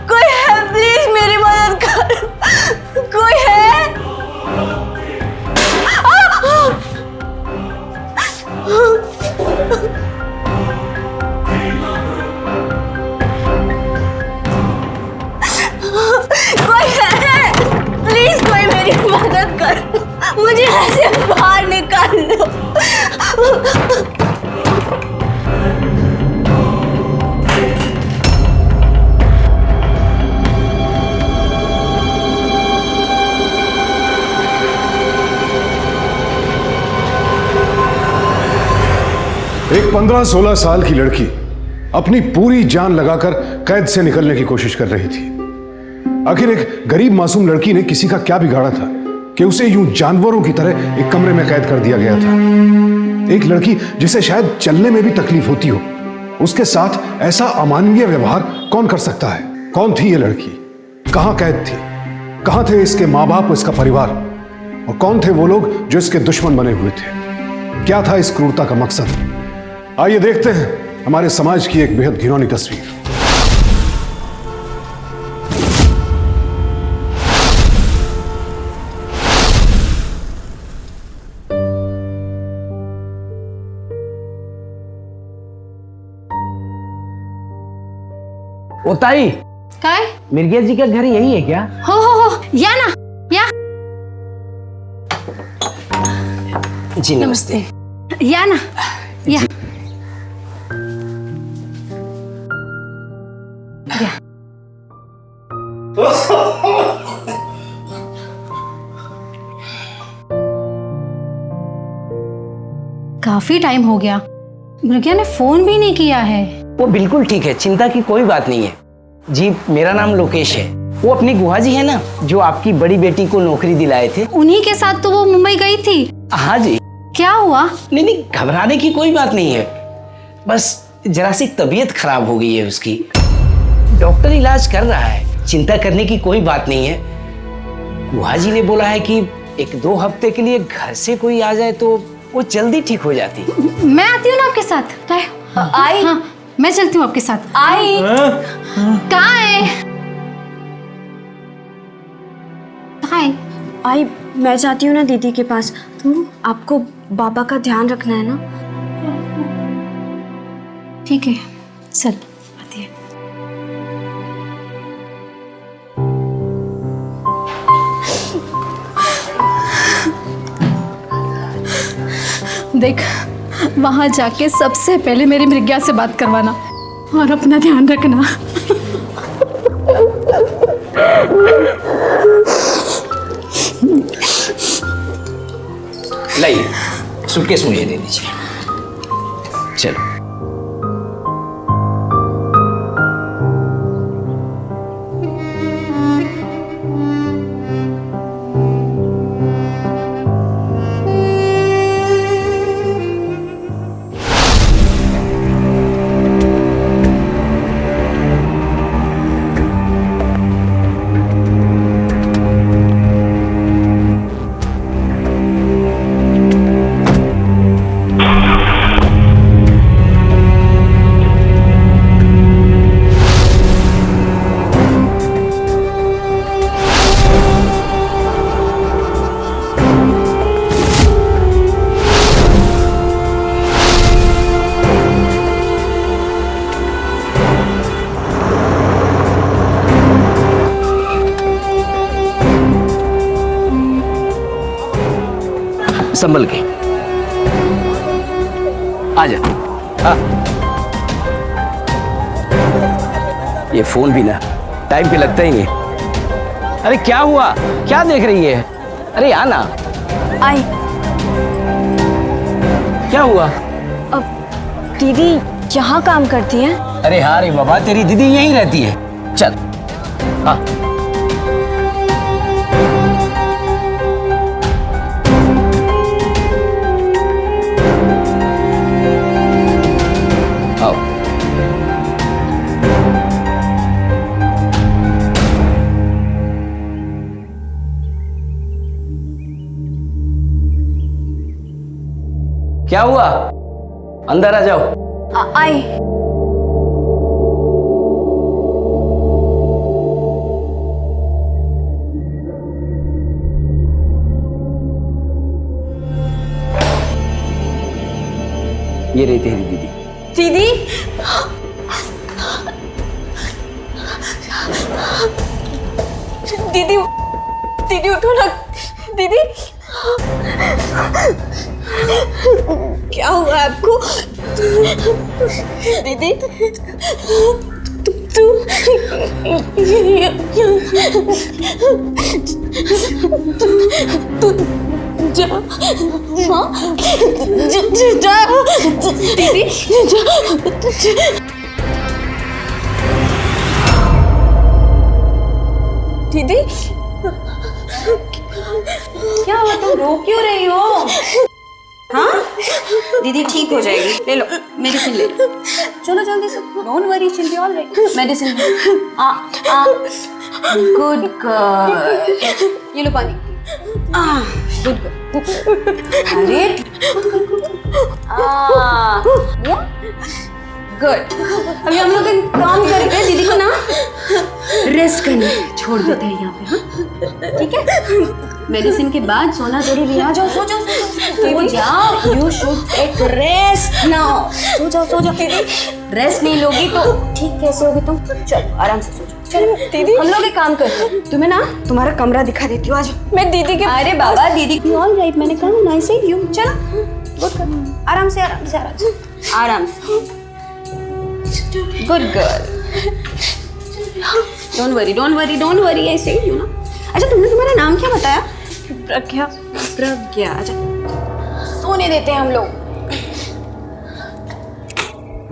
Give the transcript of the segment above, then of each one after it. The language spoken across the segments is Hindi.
कोई है, प्लीज मेरी मदद कर, कोई है? कोई है, प्लीज कोई मेरी मदद कर, मुझे ऐसे बाहर निकाल दो। एक 15-16 साल की लड़की अपनी पूरी जान लगाकर कैद से निकलने की कोशिश कर रही थी। आखिर एक गरीब मासूम लड़की ने किसी का क्या बिगाड़ा था कि उसे यूं जानवरों की तरह एक कमरे में कैद कर दिया गया था। एक लड़की जिसे शायद चलने में भी तकलीफ होती हो, उसके साथ ऐसा अमानवीय व्यवहार कौन कर सकता है? कौन थी ये लड़की? कहां कैद थी? कहां थे इसके माँ बाप, इसका परिवार? और कौन थे वो लोग जो इसके दुश्मन बने हुए थे? क्या था इस क्रूरता का मकसद? आइए देखते हैं हमारे समाज की एक बेहद घिनौनी तस्वीर। ओ ताई, काय? मिर्गिया जी का घर यही है क्या? हो या ना या। जी नमस्ते। या ना या। काफी टाइम हो गया, मृग्या ने फोन भी नहीं किया है। वो बिल्कुल ठीक है, चिंता की कोई बात नहीं है। जी मेरा नाम लोकेश है। वो अपनी गुहा जी है ना, जो आपकी बड़ी बेटी को नौकरी दिलाए थे, उन्हीं के साथ तो वो मुंबई गई थी। हाँ जी। क्या हुआ? नहीं, घबराने की कोई बात नहीं है, बस जरा सी तबीयत खराब हो गई है उसकी। डॉक्टर इलाज कर रहा है, चिंता करने की कोई बात नहीं है। गुहा जी ने बोला है कि 1-2 हफ्ते के लिए घर से कोई आ जाए तो वो जल्दी ठीक हो जाती। मैं आती हूँ ना आपके साथ। आई। हाँ, मैं चलती हूँ आपके साथ। आई। कहाँ है? कहाँ है? आई, मैं जाती हूँ ना दीदी के पास। आपको बाबा का ध्यान रखना है ना। ठीक है, चल आती है। देख, वहां जाके सबसे पहले मेरी मृग्या से बात करवाना और अपना ध्यान रखना। लाइए, सूटकेस मुझे दे दीजिए। चलो। संभल के आजा। हाँ, ये फोन भी ना टाइम पे लगता ही नहीं। अरे क्या हुआ, क्या देख रही है? अरे आना। आई। क्या हुआ? अब दीदी यहाँ काम करती हैं? अरे हाँ रे बाबा, तेरी दीदी यहीं रहती है। चल। हाँ क्या हुआ? अंदर आ जाओ। आए। ये रही तेरी दीदी। दीदी, दीदी, दीदी उठो ना। दीदी, क्या हुआ आपको? दीदी, तू जा माँ, जा दीदी, जा। दीदी, क्या हुआ? तुम रो क्यों रही हो? हाँ दीदी ठीक हो जाएगी, ले लो मेडिसिन ले लो। चलो जल्दी से, don't worry, she'll be alright. Medicine good girl, ये लो पानी। Good girl. अरे गुड। अभी हम लोग एक काम करते हैं, दीदी को ना रेस्ट करने छोड़ देते हैं यहाँ पे। हाँ ठीक है, मेडिसिन के बाद सोना जरूरी है। आ जाओ, सो जाओ, सो जाओ। You should take rest now. सो जाओ, सो जाओ। दीदी रेस्ट नहीं लोगी तो ठीक कैसे होगी तुम? चलो आराम से सो जाओ। चलो दीदी, हम लोग एक काम करते हैं, तुम्हें ना तुम्हारा कमरा दिखा देती हूँ। आ जाओ। मैं दीदी के, अरे बाबा दीदी की ऑल राइट, मैंने कहा ना, ऐसे ही चलो गुड कर, आराम से आराम से आराम से आराम से। Good girl, don't worry, don't worry, don't worry, ऐसे ही हो ना। अच्छा तुमने तुम्हारा नाम क्या बताया? प्रज्ञा। प्रज्ञा, अच्छा सोने देते हैं हम लोग।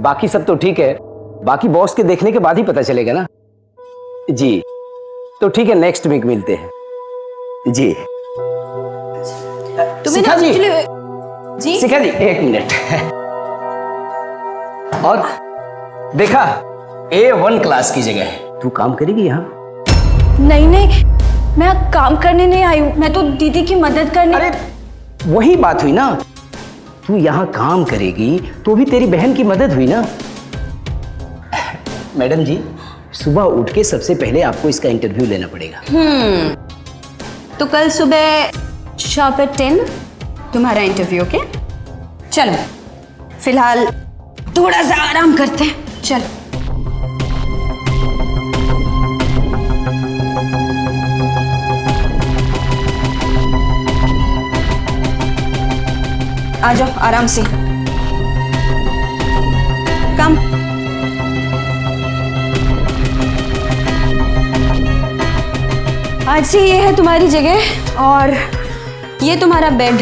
बाकी सब तो ठीक है, बाकी बॉस के देखने के बाद ही पता चलेगा ना। जी तो ठीक है, नेक्स्ट वीक मिलते हैं जी। शिखा जी, जी शिखा जी एक मिनट। और देखा, A1 क्लास की जगह है, तू काम करेगी यहाँ? नहीं नहीं, मैं काम करने नहीं आई हूँ, मैं तो दीदी की मदद करने। अरे वही बात हुई ना, तू यहाँ काम करेगी तो भी तेरी बहन की मदद हुई ना। मैडम जी, सुबह उठ के सबसे पहले आपको इसका इंटरव्यू लेना पड़ेगा। तो कल सुबह शॉप एट 10 तुम्हारा इंटरव्यू। ओके चलो, फिलहाल थोड़ा सा आराम करते हैं। चलो आ जाओ आराम से। कम आज से ये है तुम्हारी जगह और ये तुम्हारा बेड।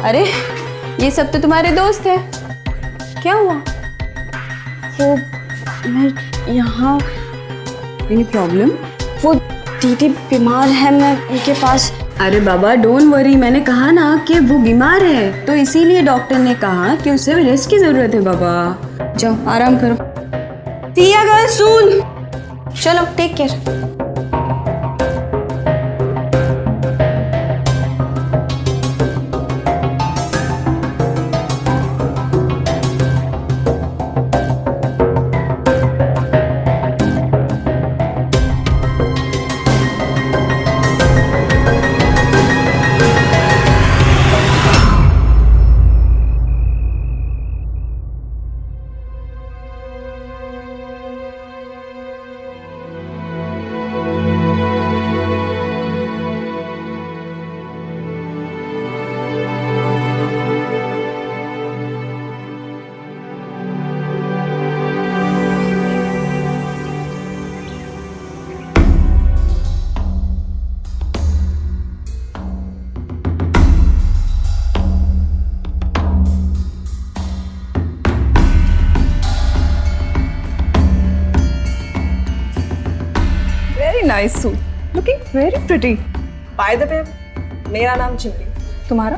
अरे ये सब तो तुम्हारे दोस्त हैं। क्या हुआ? वो मैं यहाँ, एनी प्रॉब्लम? वो दीदी बीमार है, मैं उनके पास। अरे बाबा डोंट वरी, मैंने कहा ना कि वो बीमार है, तो इसीलिए डॉक्टर ने कहा कि उसे रेस्ट की जरूरत है। बाबा जाओ आराम करो। सिया गर्ल सुन, चलो take care. nice suit. Looking very pretty. By the way, मेरा नाम चिमली, तुम्हारा?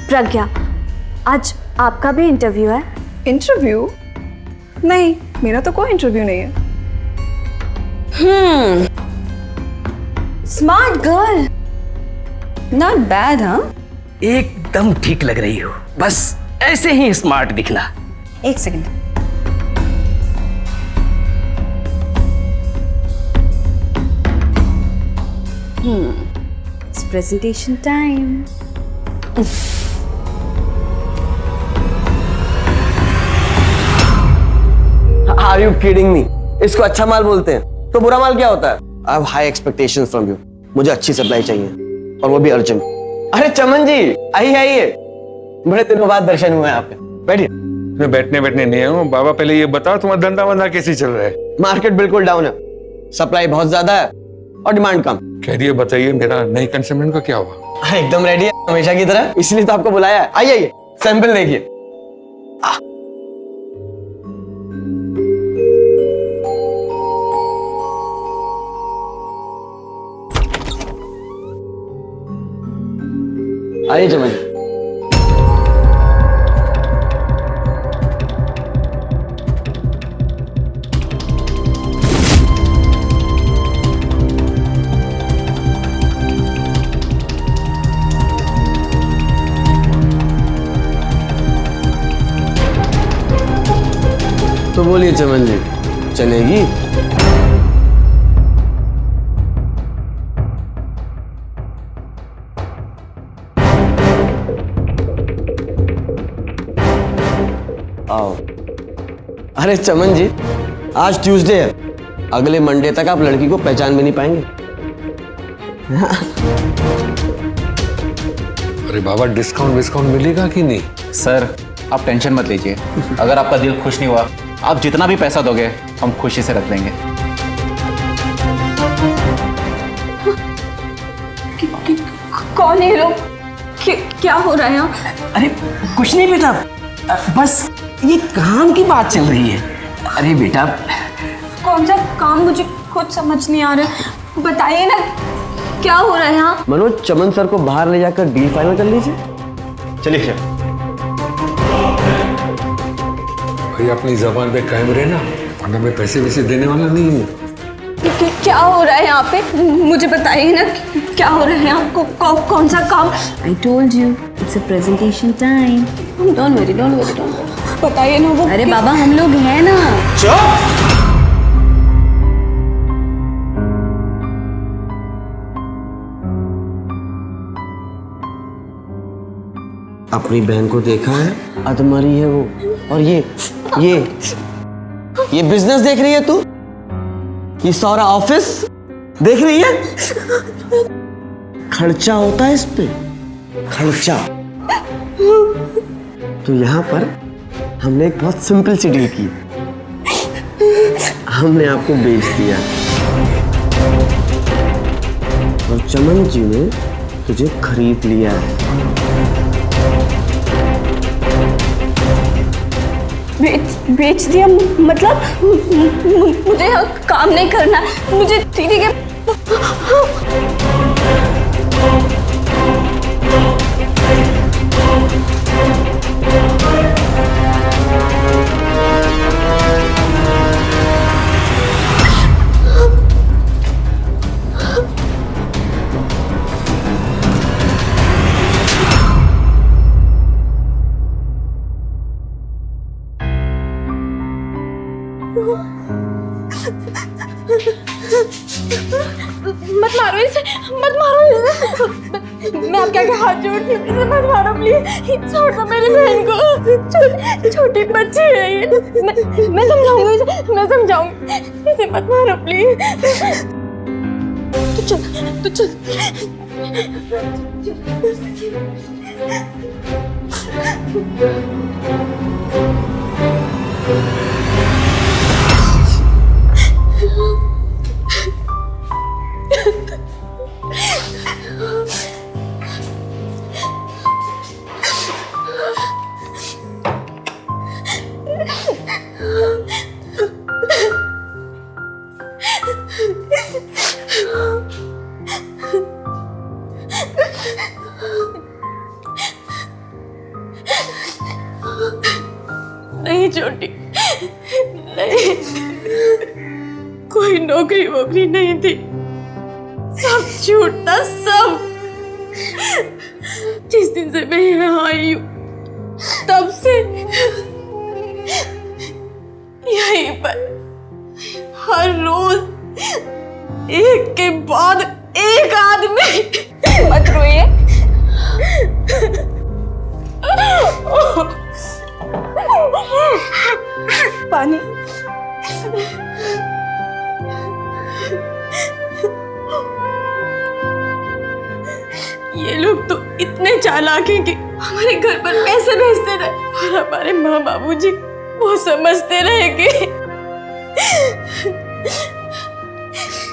प्रज्ञा, आज आपका भी इंटरव्यू है? इंटरव्यू? नहीं, मेरा तो कोई इंटरव्यू नहीं है। Smart girl. नॉट बैड हाँ। एकदम ठीक लग रही हो, बस ऐसे ही स्मार्ट दिखना। एक second. It's presentation time. Are you kidding me? इसको अच्छा माल बोलते हैं, तो बुरा माल क्या होता है? I have high expectations from you. मुझे अच्छी सप्लाई चाहिए और वो भी अर्जेंट। अरे चमन जी आइए आइए, बड़े दिनों बाद दर्शन हुए आपके। बैठिए। मैं बैठने नहीं आया हूँ बाबा, पहले ये बताओ तुम्हारा धंधा वंधा कैसे चल रहा है? मार्केट बिल्कुल डाउन है, सप्लाई बहुत ज्यादा है और डिमांड कम। कह रही है बताइए, मेरा नई कंसाइनमेंट का क्या हुआ? एकदम रेडी है हमेशा की तरह, इसलिए तो आपको बुलाया है। आइए आइए, सैंपल देखिए। आइए चमन जी। तो बोलिए चमन जी, चलेगी? आओ। अरे चमन जी, आज ट्यूसडे है, अगले मंडे तक आप लड़की को पहचान भी नहीं पाएंगे। अरे बाबा, डिस्काउंट मिलेगा कि नहीं? सर आप टेंशन मत लीजिए, अगर आपका दिल खुश नहीं हुआ, आप जितना भी पैसा दोगे हम खुशी से रख लेंगे। कौन है लोग? क्या हो रहा है यहाँ? अरे कुछ नहीं बेटा, बस ये काम की बात चल रही है। अरे बेटा, कौन सा काम? मुझे खुद समझ नहीं आ रहा, बताइए ना क्या हो रहा है यहाँ? मनोज, चमन सर को बाहर ले जाकर डील फाइनल कर लीजिए। चलिए सर। भाई अपनी जबान पे कायम रहना, वरना मैं पैसे वैसे देने वाला नहीं हूँ। क्या हो रहा है यहाँ पे? मुझे बताइए ना क्या हो रहा है यहाँ? कौन सा काम? I told you it's a presentation time. Don't worry. बताइए ना वो। अरे बाबा हम लोग हैं ना। अपनी बहन को देखा है, अधमरी है वो। और ये बिजनेस देख रही है तू? ये सारा ऑफिस देख रही है? खर्चा होता है इस पे, खर्चा। तो यहाँ पर हमने एक बहुत सिंपल सी डील की, हमने आपको बेच दिया और चमन जी ने तुझे खरीद लिया है। बेच दिया मतलब? मुझे यहाँ काम नहीं करना, मुझे दीदी के मत मारो इसे, मत मारो इसे। मैं आपके आगे हाथ जोड़ती हूँ, इसे मत मारो प्लीज। छोड़ दो मेरी बहन को, छोटी बच्ची है ये। मैं समझाऊंगी इसे, मैं समझाऊंगी। इसे मत मारो प्लीज। तू चल। नहीं छोटी, नहीं, कोई नौकरी वोकरी नहीं थी, सब झूठ था सब। जिस दिन से मैं यहाँ आई हूँ तब से यहीं पर हर रोज एक के बाद एक आदमी। मत रोइए। पानी। ये लोग तो इतने चालाक हैं कि हमारे घर पर पैसे भेजते रहे और हमारे माँ बाबूजी वो समझते रहे कि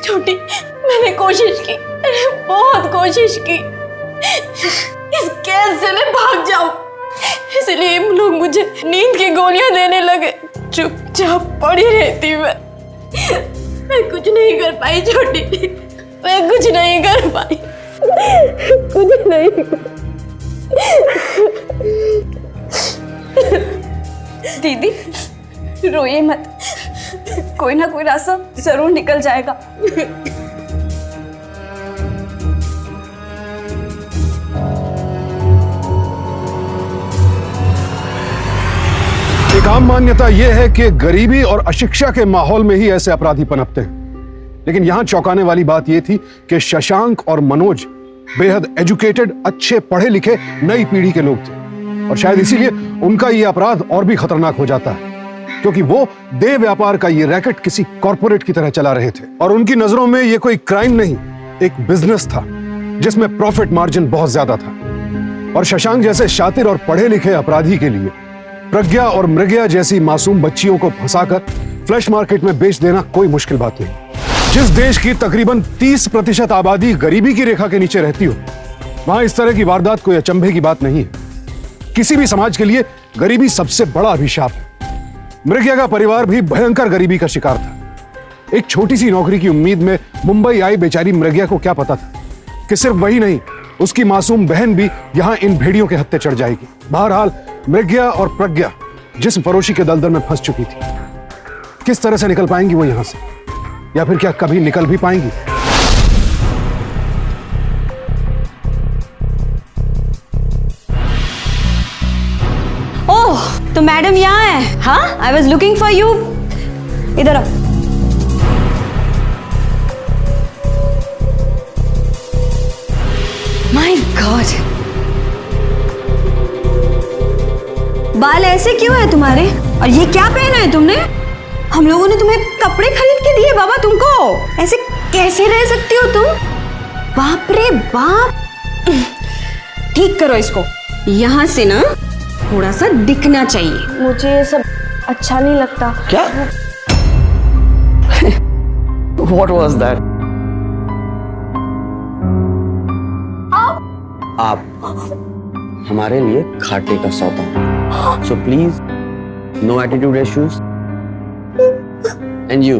छोटी, मैंने कोशिश की, मैंने बहुत कोशिश की इस कैद से मैं भाग जाऊं, इसलिए हम लोग मुझे नींद की गोलियां देने लगे। चुपचाप पड़ी रहती मैं कुछ नहीं कर पाई छोटी, मैं कुछ नहीं कर पाई, कुछ नहीं। दीदी रोइए मत, कोई ना कोई रास्ता जरूर निकल जाएगा। एक आम मान्यता यह है कि गरीबी और अशिक्षा के माहौल में ही ऐसे अपराधी पनपते हैं, लेकिन यहां चौंकाने वाली बात यह थी कि शशांक और मनोज बेहद एजुकेटेड, अच्छे पढ़े लिखे नई पीढ़ी के लोग थे और शायद इसीलिए उनका यह अपराध और भी खतरनाक हो जाता है, क्योंकि वो देह व्यापार का ये रैकेट किसी कॉर्पोरेट की तरह चला रहे थे और उनकी नजरों में यह कोई क्राइम नहीं, एक बिजनेस था जिसमें प्रॉफिट मार्जिन बहुत ज्यादा था। और शशांक जैसे शातिर और पढ़े लिखे अपराधी के लिए प्रज्ञा और मृग्या जैसी मासूम बच्चियों को फंसाकर फ्लैश मार्केट में बेच देना कोई मुश्किल बात नहीं। जिस देश की तकरीबन 30% आबादी गरीबी की रेखा के नीचे रहती हो, वहां इस तरह की वारदात कोई अचंभे की बात नहीं है। किसी भी समाज के लिए गरीबी सबसे बड़ा अभिशाप है। मृग्या का परिवार भी भयंकर गरीबी का शिकार था। एक छोटी सी नौकरी की उम्मीद में मुंबई आई बेचारी मृग्या को क्या पता था कि सिर्फ वही नहीं, उसकी मासूम बहन भी यहां इन भेड़ियों के हत्थे चढ़ जाएगी। बहरहाल मृग्या और प्रज्ञा जिस्म फरोशी के दलदल में फंस चुकी थी। किस तरह से निकल पाएंगी वो यहां से, या फिर क्या कभी निकल भी पाएंगी? ओह, तो मैडम यहाँ है। हाँ, I was looking for you. इधर आओ। माय गॉड, बाल ऐसे क्यों है तुम्हारे? और ये क्या पहना है तुमने? हम लोगों ने तुम्हें कपड़े खरीद के दिए बाबा तुमको, ऐसे कैसे रह सकती हो तुम? बाप रे बाप। ठीक करो इसको, यहां से ना थोड़ा सा दिखना चाहिए। मुझे ये सब अच्छा नहीं लगता। क्या? What was that? आप हमारे लिए खाटे का सौदा। So please, no attitude issues. And you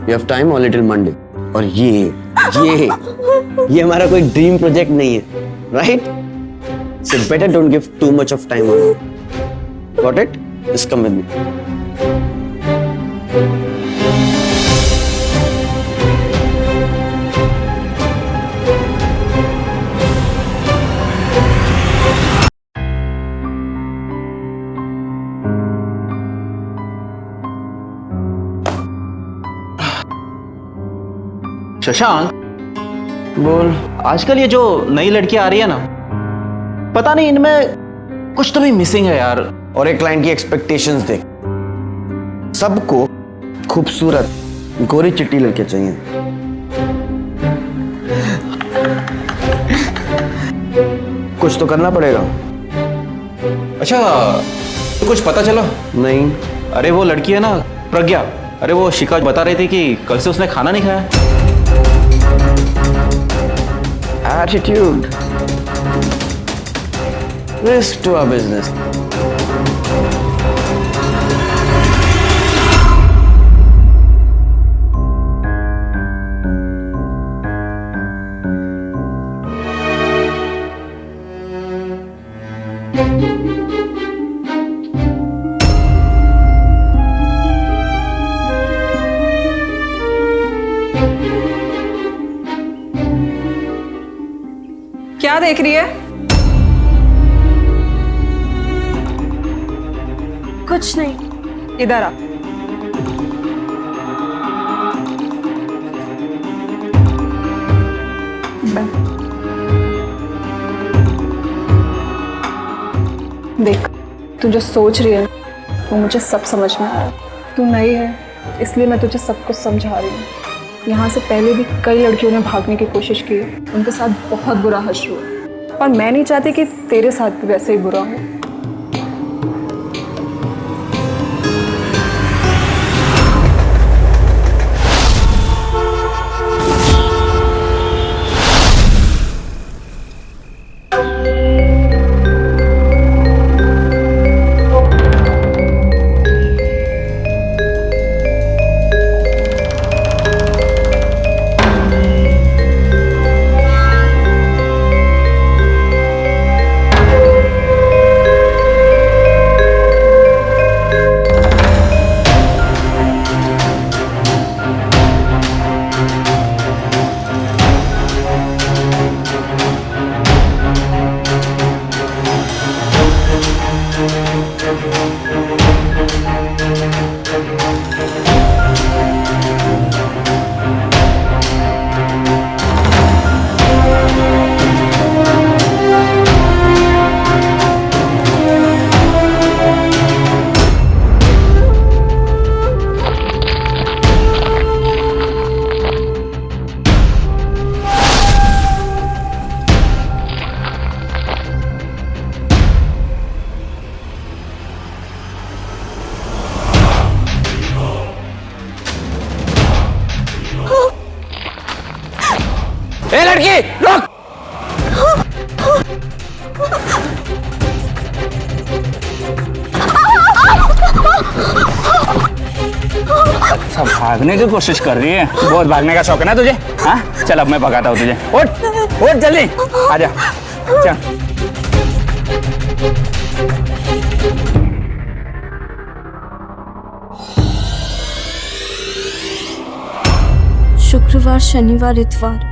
have time or little Monday. और ये हमारा कोई ड्रीम प्रोजेक्ट नहीं है, right? So better don't give too much of time on it. Got it? Just come with me. Shashank, बोल। आजकल ये जो नई लड़कियां आ रही है ना, पता नहीं इनमें कुछ तो भी मिसिंग है यार। और एक क्लाइंट की एक्सपेक्टेशंस देख, सबको खूबसूरत गोरी चिट्टी लड़के चाहिए। कुछ तो करना पड़ेगा। अच्छा, तो कुछ पता चला? नहीं। अरे वो लड़की है ना प्रज्ञा, अरे वो शिकायत बता रही थी कि कल से उसने खाना नहीं खाया। Attitude. Risk to our business. क्या देख रही है? कुछ नहीं। इधर आ। देख, तू जो सोच रही है वो मुझे सब समझ में आ रहा है। तू नई है इसलिए मैं तुझे सब कुछ समझा रही हूँ। यहाँ से पहले भी कई लड़कियों ने भागने की कोशिश की है, उनके साथ बहुत बुरा हश्र हुआ, और मैं नहीं चाहती कि तेरे साथ भी वैसे ही बुरा हो। ए लड़की रुक! अच्छा भागने की कोशिश कर रही है? बहुत भागने का शौक है ना तुझे? हाँ चल अब मैं भगाता हूँ तुझे। उठ उठ जल्दी आजा चल। शुक्रवार, शनिवार, इतवार।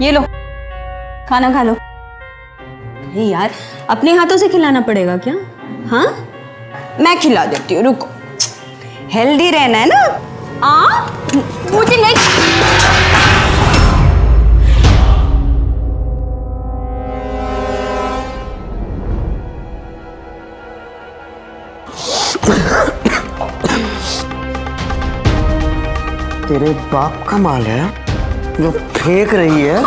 ये लो, खाना खा लो। अरे यार, अपने हाथों से खिलाना पड़ेगा क्या? हाँ, मैं खिला देती हूँ, रुको। हेल्दी रहना है ना? मुझे नहीं। तेरे बाप का माल है जो फेंक रही है।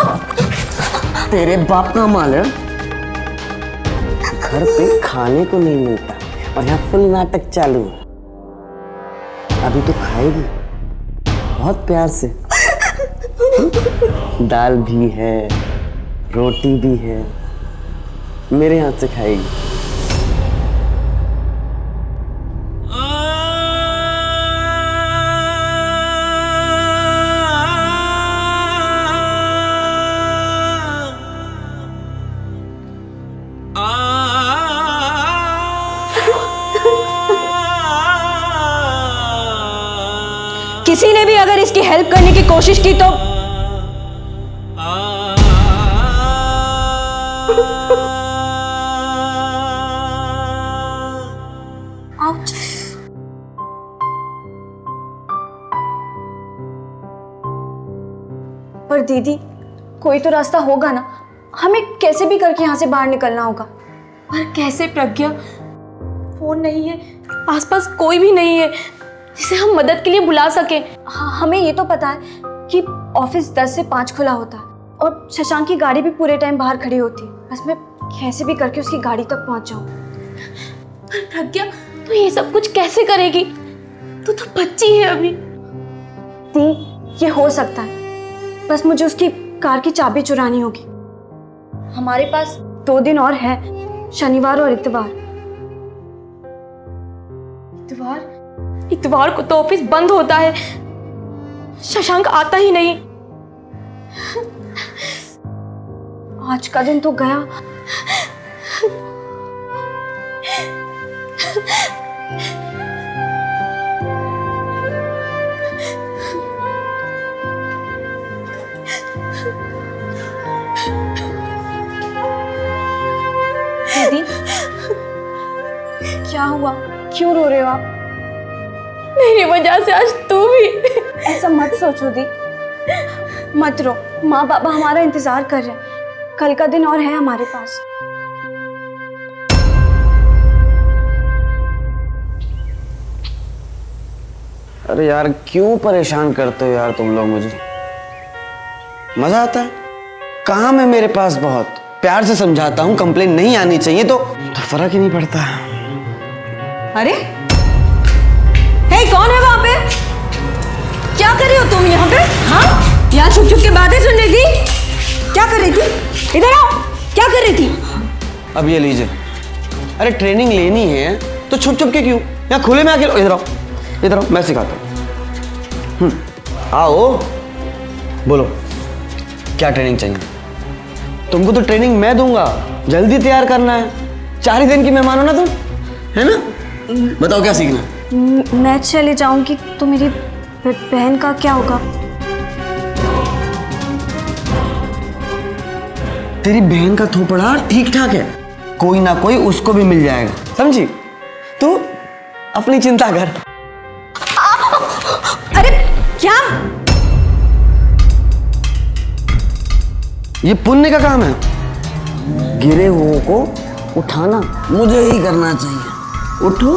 तेरे बाप का माल है। घर पे खाने को नहीं मिलता और यहाँ फुल नाटक चालू। अभी तो खाएगी बहुत प्यार से। दाल भी है, रोटी भी है, मेरे हाथ से खाएगी। किसी ने भी अगर इसकी हेल्प करने की कोशिश की तो आउच। पर दीदी, कोई तो रास्ता होगा ना? हमें कैसे भी करके यहाँ से बाहर निकलना होगा। पर कैसे प्रज्ञा? फोन नहीं है, आसपास कोई भी नहीं है जिसे हम मदद के लिए बुला सके। हमें ये तो पता है कि ऑफिस 10 से 5 खुला होता है और शशांक की गाड़ी भी पूरे टाइम बाहर खड़ी होती है। बस मैं कैसे भी करके उसकी गाड़ी तक पहुंच जाऊं। पर प्रज्ञा, तू ये सब कुछ कैसे करेगी? तू तो बच्ची है अभी। दी, ये हो सकता है, बस मुझे उसकी कार की चाबी चुरानी होगी। हमारे पास 2 दिन और है, शनिवार और इतवार। इतवार को तो ऑफिस बंद होता है, शशांक आता ही नहीं। आज का दिन तो गया। दीदी क्या हुआ, क्यों रो रहे हो आप? मेरी वजह से आज तू भी। ऐसा मत सोचो दी, मत रो। माँ बाबा हमारा इंतजार कर रहे हैं, कल का दिन और है हमारे पास। अरे यार क्यों परेशान करते हो यार तुम लोग मुझे? मजा आता है? काम है मेरे पास बहुत, प्यार से समझाता हूँ, कंप्लेन नहीं आनी चाहिए तो फर्क ही नहीं पड़ता। अरे हे, कौन है वहां पे? क्या कर रही हो तुम यहाँ पे? हाँ, यहाँ छुप छुप के बातें सुन रही थी? क्या कर रही थी? इधर आओ, क्या कर रही थी? अब ये लीजिए। अरे ट्रेनिंग लेनी है तो छुप छुप के क्यों, यहाँ खुले में आके। इधर आओ, इधर आओ, मैं सिखाता हूँ। आओ, बोलो क्या ट्रेनिंग चाहिए? तुमको तो ट्रेनिंग मैं दूंगा, जल्दी तैयार करना है। 4 ही दिन की मेहमान हो ना तुम, है ना? बताओ क्या सीखना है? मैं चले जाऊंगी तो मेरी बहन का क्या होगा? तेरी बहन का थोपड़ा ठीक ठाक है, कोई ना कोई उसको भी मिल जाएगा, समझी? तू अपनी चिंता कर। अरे क्या? ये पुण्य का काम है, गिरे हुओं को उठाना मुझे ही करना चाहिए। उठो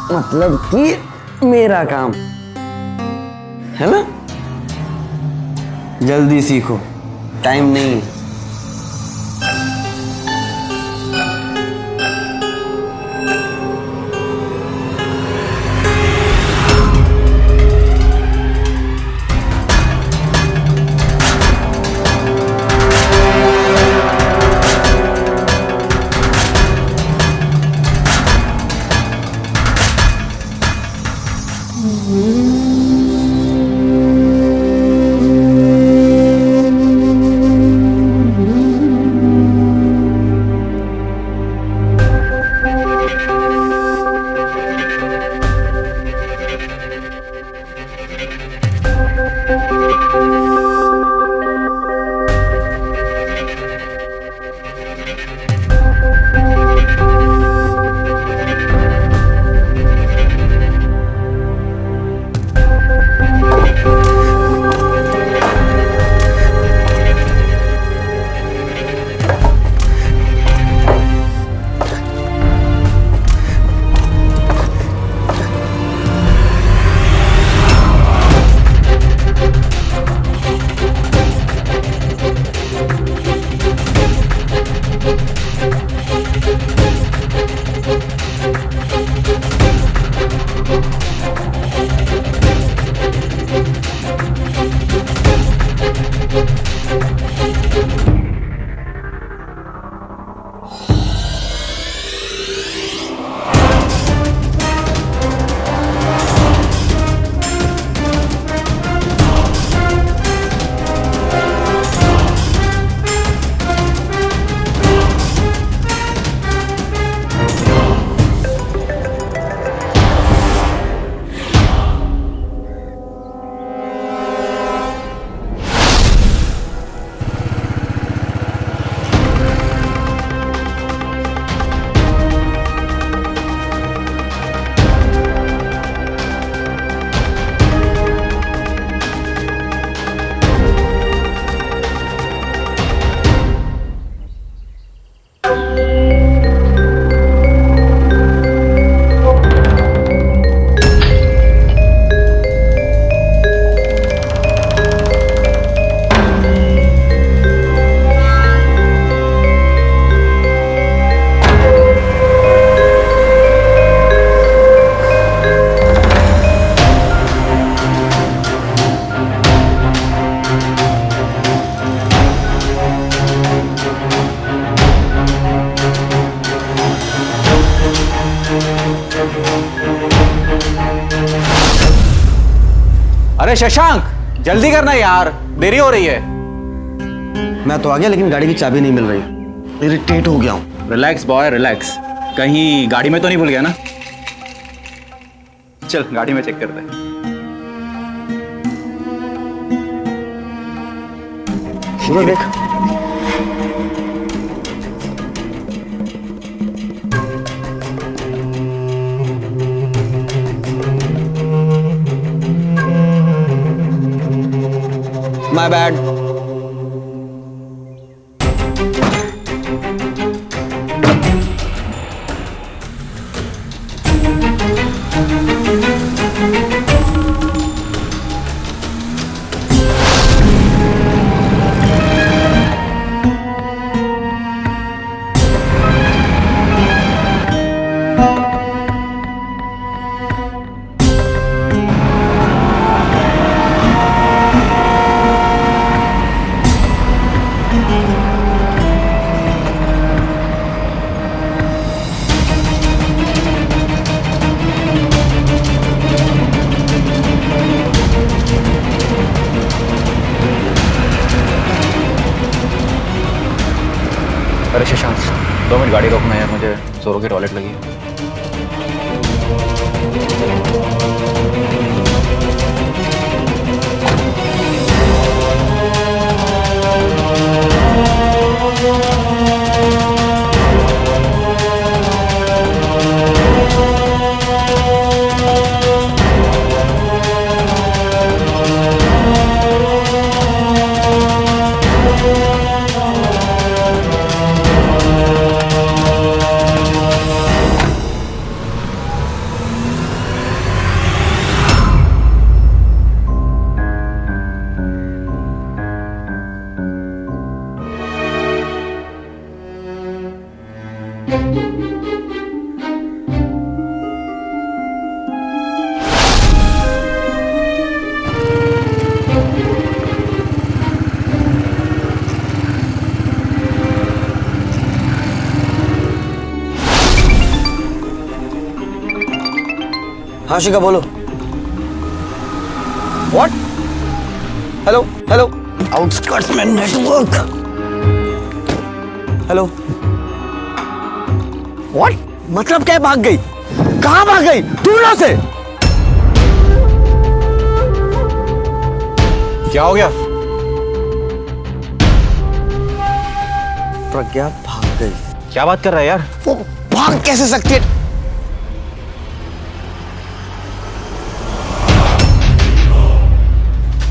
मतलब कि मेरा काम है ना? जल्दी सीखो, टाइम नहीं है। अरे शशांक, जल्दी करना यार, देरी हो रही है। मैं तो आ गया लेकिन गाड़ी की चाबी नहीं मिल रही, इरिटेट हो गया हूँ। रिलैक्स बॉय रिलैक्स, कहीं गाड़ी में तो नहीं भूल गया ना? चल गाड़ी में चेक करते हैं। शुरू देख। My bad. अरे शशांक, 2 मिनट गाड़ी रोकना यार, मुझे जोरों की टॉयलेट लगी है। हाँ शिखा बोलो। व्हाट? हेलो हेलो, आउटस्कर्ट्स में नेटवर्क। हेलो, व्हाट मतलब क्या? भाग गई? कहां भाग गई? ढूंढो से। क्या हो गया? प्रज्ञा भाग गई। क्या बात कर रहा है यार? वो भाग कैसे सकती है?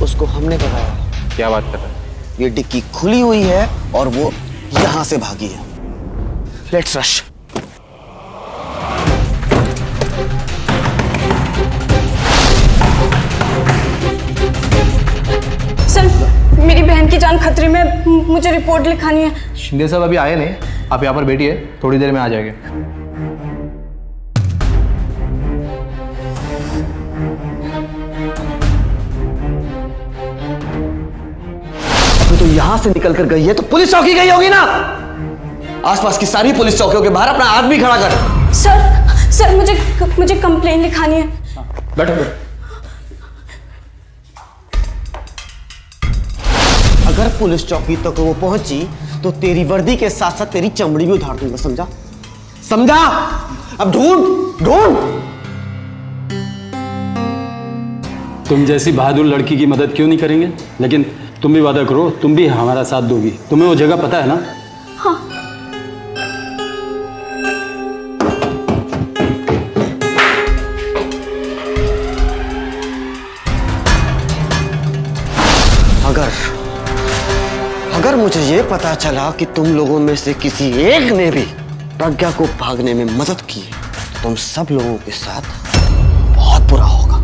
उसको हमने बताया। क्या बात कर रहा है? ये डिक्की खुली हुई है और वो यहां से भागी है। Let's rush. सर, मेरी बहन की जान खतरे में, मुझे रिपोर्ट लिखानी है। शिंदे साहब अभी आए नहीं, आप यहाँ पर बैठिए, थोड़ी देर में आ जाएंगे। अभी तो यहां से निकल कर गई है तो पुलिस चौकी गई होगी ना। आसपास की सारी पुलिस चौकियों के बाहर अपना आदमी खड़ा कर। सर मुझे कंप्लेन लिखानी है। बैठो बैठो। अगर पुलिस चौकी तक वो पहुंची तो तेरी वर्दी के साथ साथ तेरी चमड़ी भी उधार दूंगा, समझा? समझा? अब ढूंढ ढूंढ। तुम जैसी बहादुर लड़की की मदद क्यों नहीं करेंगे? लेकिन तुम भी वादा करो, तुम भी हमारा साथ दोगी। तुम्हें वो जगह पता है ना? हाँ। अगर मुझे ये पता चला कि तुम लोगों में से किसी एक ने भी प्रज्ञा को भागने में मदद की तो तुम सब लोगों के साथ बहुत बुरा होगा।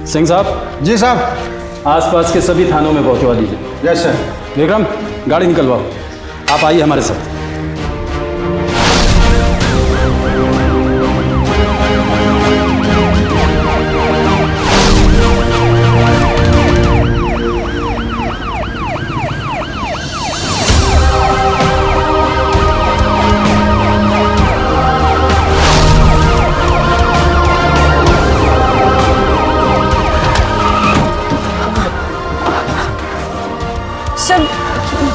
सिंह साहब। जी साहब। आसपास के सभी थानों में पहुंचवा दीजिए। Yes sir. विक्रम, गाड़ी निकलवाओ। आप आइए हमारे साथ।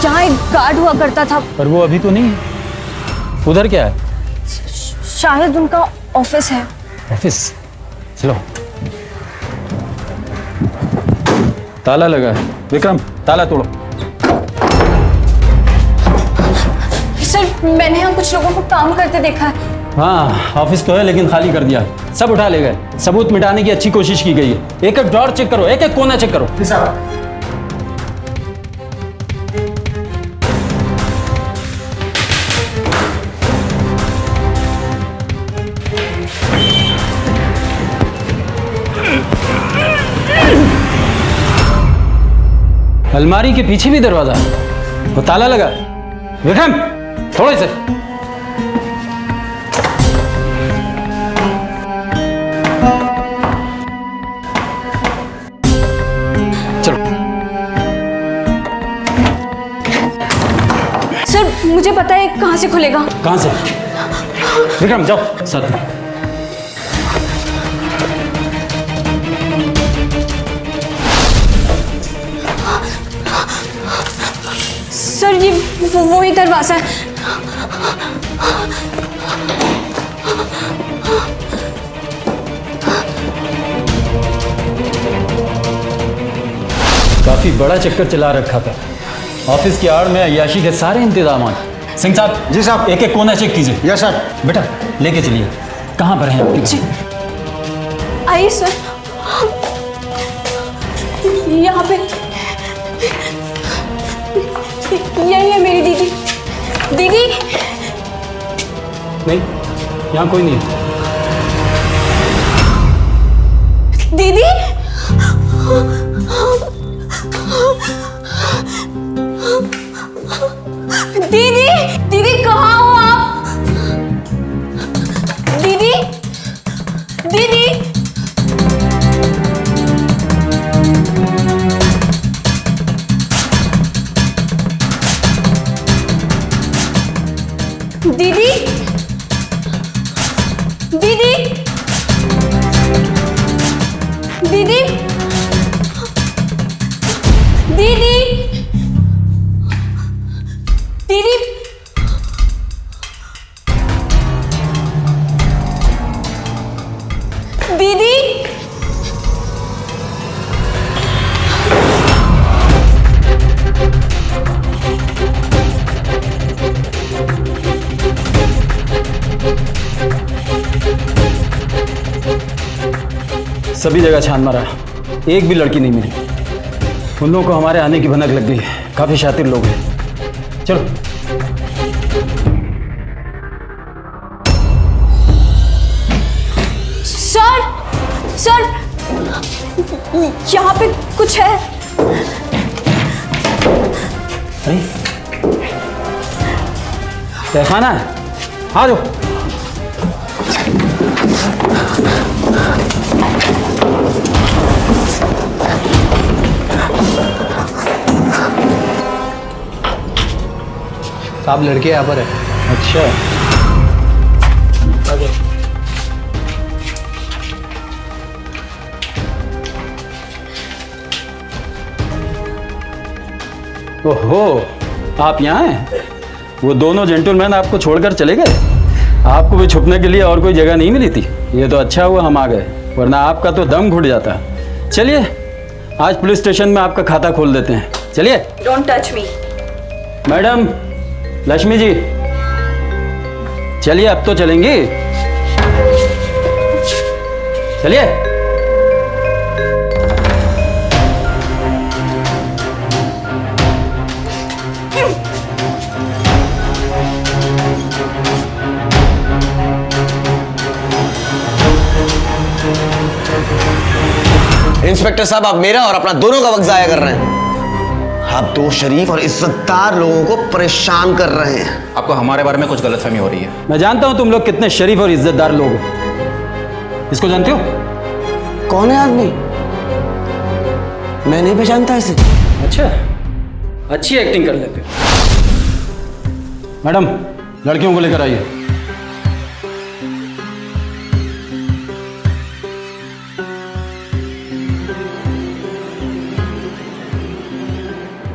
जहाँ एक गार्ड हुआ करता था। पर वो अभी तो नहीं है। उधर क्या है? शायद उनका ऑफिस है। ऑफिस? चलो। ताला लगा है। विक्रम, ताला तोड़ो। सर, मैंने यहाँ कुछ लोगों को काम करते देखा है। हाँ, ऑफिस तो है लेकिन खाली कर दिया। सब उठा ले गए। सबूत मिटाने की अच्छी कोशिश की गई है। एक एक ड्रॉर चेक करो, एक एक कोना चेक करो। अलमारी के पीछे भी दरवाजा है। वो ताला लगा। विक्रम, थोड़े से। चलो। सर, मुझे पता है कहाँ से खुलेगा। कहां से? विक्रम, जाओ साथ में। सर, ये वही दरवाजा है। काफी बड़ा चक्कर चला रखा था। ऑफिस की आड़ में अय्याशी के सारे इंतजाम। सिंह साहब। जी साहब। एक एक कोना चेक कीजिए। Yes sir. बेटा, लेके चलिए। कहां पर है आपकी? आइए सर, यहाँ पे। यही है मेरी दीदी। दीदी। नहीं, यहाँ कोई नहीं है। दीदी। दीदी, दीदी कहाँ हो आप? दीदी, दीदी। दीदी, दीदी, दीदी, दीदी, दीदी। दीदी। सभी जगह छान मारा, एक भी लड़की नहीं मिली। उन लोगों को हमारे आने की भनक लग गई है। काफी शातिर लोग हैं। चलो। सर, सर, यहाँ पे कुछ है। अरे, तहखाना है। आ जाओ। साहब, लड़के यहाँ पर है। अच्छा, ओहो, आप यहाँ हैं? वो दोनों जेंटलमैन आपको छोड़कर चले गए? आपको भी छुपने के लिए और कोई जगह नहीं मिली थी? ये तो अच्छा हुआ हम आ गए, वरना आपका तो दम घुट जाता। चलिए, आज पुलिस स्टेशन में आपका खाता खोल देते हैं। चलिए। Don't touch me. Madam, Lakshmi ji, चलिए अब तो चलेंगी। चलिए। इंस्पेक्टर साहब, आप मेरा और अपना दोनों का वक्त जाया कर रहे हैं। आप दो शरीफ और इज्जतदार लोगों को परेशान कर रहे हैं। आपको हमारे बारे में कुछ गलतफहमी हो रही है। मैं जानता हूं तुम लोग कितने शरीफ और इज्जतदार लोग हो। इसको जानते हो? कौन है आदमी? मैं नहीं पहचानता इसे। अच्छा, अच्छी एक्टिंग कर लेते हो। मैडम, लड़कियों को लेकर आइए।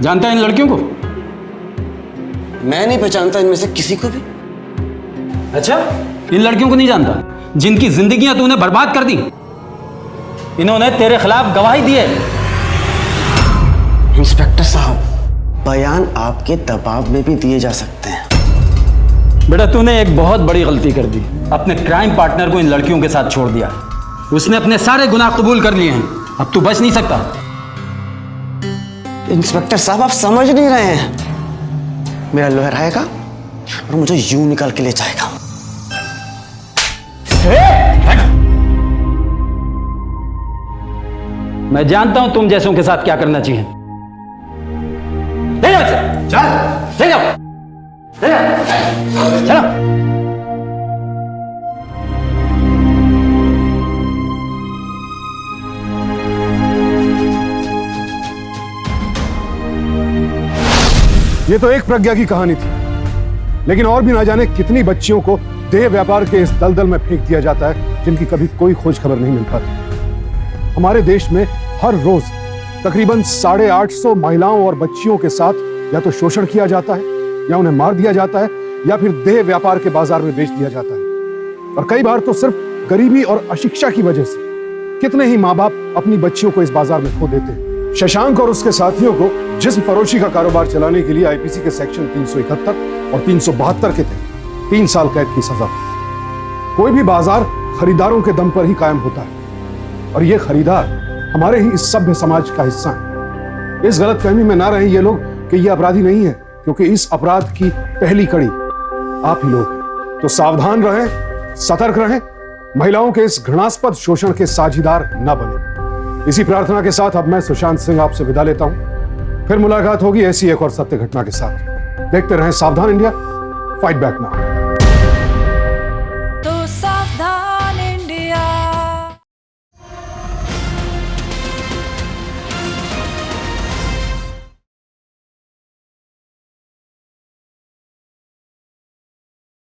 जानता है इन लड़कियों को? मैं नहीं पहचानता इनमें से किसी को भी। अच्छा, इन लड़कियों को नहीं जानता जिनकी जिंदगियां तूने बर्बाद कर दी? इन्होंने तेरे खिलाफ गवाही दी है। इंस्पेक्टर साहब, बयान आपके दबाव में भी दिए जा सकते हैं। बेटा, तूने एक बहुत बड़ी गलती कर दी। अपने क्राइम पार्टनर को इन लड़कियों के साथ छोड़ दिया। उसने अपने सारे गुनाह कबूल कर लिए हैं। अब तू बच नहीं सकता। इंस्पेक्टर साहब, आप समझ नहीं रहे हैं। मेरा लॉयर आएगा और मुझे यूं निकाल के ले जाएगा। मैं जानता हूं तुम जैसों के साथ क्या करना चाहिए। ले जाओ इसे। चल, ले जाओ, ले जाओ, चलो। ये तो एक प्रज्ञा की कहानी थी, लेकिन और भी ना जाने कितनी बच्चियों को देह व्यापार के इस दलदल में फेंक दिया जाता है जिनकी कभी कोई खोज खबर नहीं मिल पाती। हमारे देश में हर रोज तकरीबन 850 महिलाओं और बच्चियों के साथ या तो शोषण किया जाता है, या उन्हें मार दिया जाता है, या फिर देह व्यापार के बाजार में बेच दिया जाता है। और कई बार तो सिर्फ गरीबी और अशिक्षा की वजह से कितने ही माँ बाप अपनी बच्चियों को इस बाजार में खो देते हैं। शशांक और उसके साथियों को जिस्म फरोशी का कारोबार चलाने के लिए आईपीसी के सेक्शन 371 और 372 के तहत 3 साल कैद की सजा। कोई भी बाजार खरीदारों के दम पर ही कायम होता है, और ये खरीदार हमारे ही इस सभ्य समाज का हिस्सा है। इस गलतफहमी में ना रहें ये लोग कि ये अपराधी नहीं है, क्योंकि इस अपराध की पहली कड़ी आप ही लोग हैं। तो सावधान रहें, सतर्क रहें, महिलाओं के इस घृणास्पद शोषण के साझीदार न बने। इसी प्रार्थना के साथ अब मैं सुशांत सिंह आपसे विदा लेता हूं। फिर मुलाकात होगी ऐसी एक और सत्य घटना के साथ। देखते रहें सावधान इंडिया, फाइट बैक नाउ।